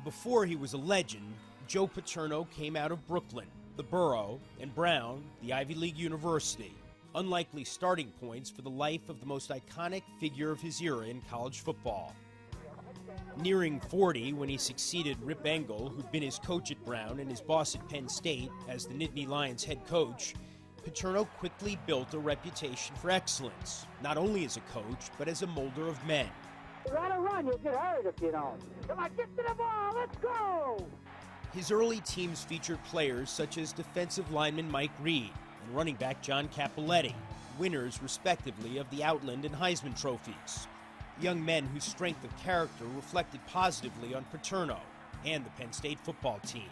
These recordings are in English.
Before he was a legend, Joe Paterno came out of Brooklyn, the borough, and Brown, the Ivy League university. Unlikely starting points for the life of the most iconic figure of his era in college football. Nearing 40 when he succeeded Rip Engel, who'd been his coach at Brown and his boss at Penn State, as the Nittany Lions head coach, Paterno quickly built a reputation for excellence, not only as a coach, but as a molder of men. You gotta run, you'll get hurt if you don't. Come on, get to the ball, let's go! His early teams featured players such as defensive lineman Mike Reed and running back John Cappelletti, winners respectively of the Outland and Heisman trophies. Young men whose strength of character reflected positively on Paterno and the Penn State football team.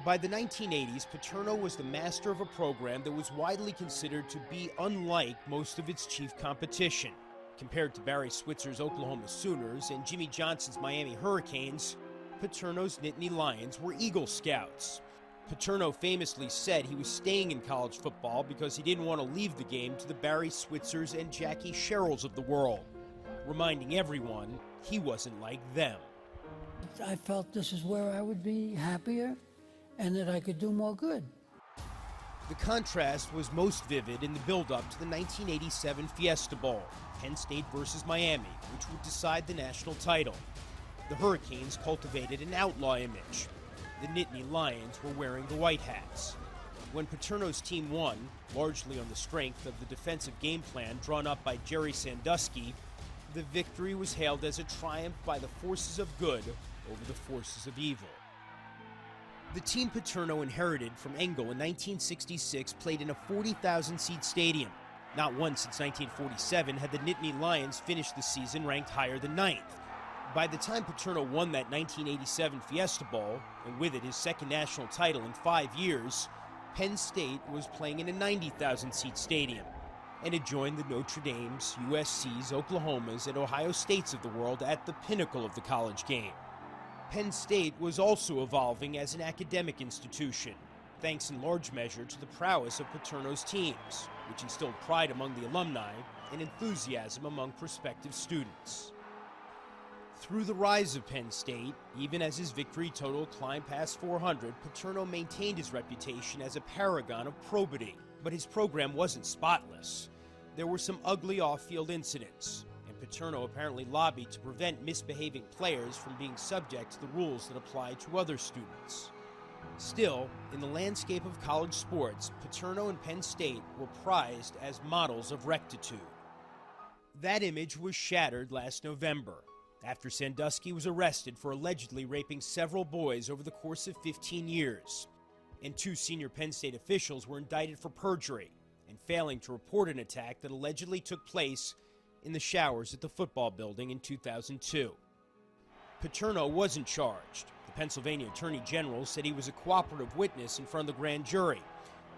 By the 1980s, Paterno was the master of a program that was widely considered to be unlike most of its chief competition. Compared to Barry Switzer's Oklahoma Sooners and Jimmy Johnson's Miami Hurricanes, Paterno's Nittany Lions were Eagle Scouts. Paterno famously said he was staying in college football because he didn't want to leave the game to the Barry Switzers and Jackie Sherrills of the world, reminding everyone he wasn't like them. I felt this is where I would be happier and that I could do more good. The contrast was most vivid in the build-up to the 1987 Fiesta Bowl, Penn State versus Miami, which would decide the national title. The Hurricanes cultivated an outlaw image. The Nittany Lions were wearing the white hats. When Paterno's team won, largely on the strength of the defensive game plan drawn up by Jerry Sandusky, the victory was hailed as a triumph by the forces of good over the forces of evil. The team Paterno inherited from Engel in 1966 played in a 40,000-seat stadium. Not once since 1947 had the Nittany Lions finished the season ranked higher than ninth. By the time Paterno won that 1987 Fiesta Bowl, and with it his second national title in 5 years, Penn State was playing in a 90,000-seat stadium, and it joined the Notre Dame's, USC's, Oklahoma's, and Ohio States of the world at the pinnacle of the college game. Penn State was also evolving as an academic institution, thanks in large measure to the prowess of Paterno's teams, which instilled pride among the alumni and enthusiasm among prospective students. Through the rise of Penn State, even as his victory total climbed past 400, Paterno maintained his reputation as a paragon of probity. But his program wasn't spotless. There were some ugly off-field incidents, and Paterno apparently lobbied to prevent misbehaving players from being subject to the rules that apply to other students. Still, in the landscape of college sports, Paterno and Penn State were prized as models of rectitude. That image was shattered last November, after Sandusky was arrested for allegedly raping several boys over the course of 15 years, and 2 senior Penn State officials were indicted for perjury and failing to report an attack that allegedly took place in the showers at the football building in 2002. Paterno wasn't charged. The Pennsylvania Attorney General said he was a cooperative witness in front of the grand jury,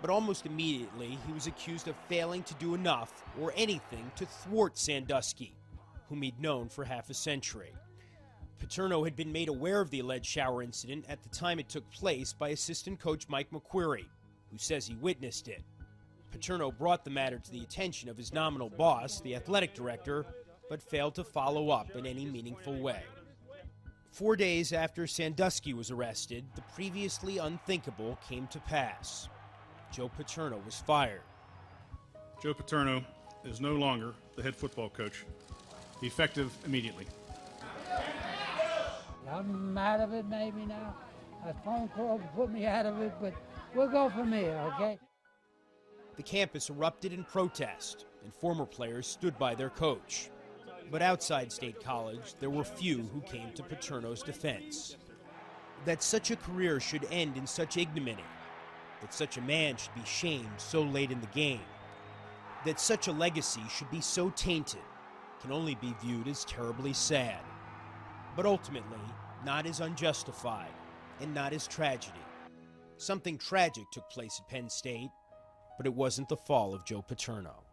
but almost immediately he was accused of failing to do enough or anything to thwart Sandusky, whom he'd known for half a century. Paterno had been made aware of the alleged shower incident at the time it took place by assistant coach Mike McQuarrie, who says he witnessed it. Paterno brought the matter to the attention of his nominal boss, the athletic director, but failed to follow up in any meaningful way. 4 days after Sandusky was arrested, the previously unthinkable came to pass. Joe Paterno was fired. Joe Paterno is no longer the head football coach. Effective immediately. I'm out of it maybe now. A phone call to put me out of it, but we'll go from here, okay? The campus erupted in protest, and former players stood by their coach. But outside State College, there were few who came to Paterno's defense. That such a career should end in such ignominy, that such a man should be shamed so late in the game, that such a legacy should be so tainted, can only be viewed as terribly sad, but ultimately not as unjustified and not as tragedy. Something tragic took place at Penn State, but it wasn't the fall of Joe Paterno.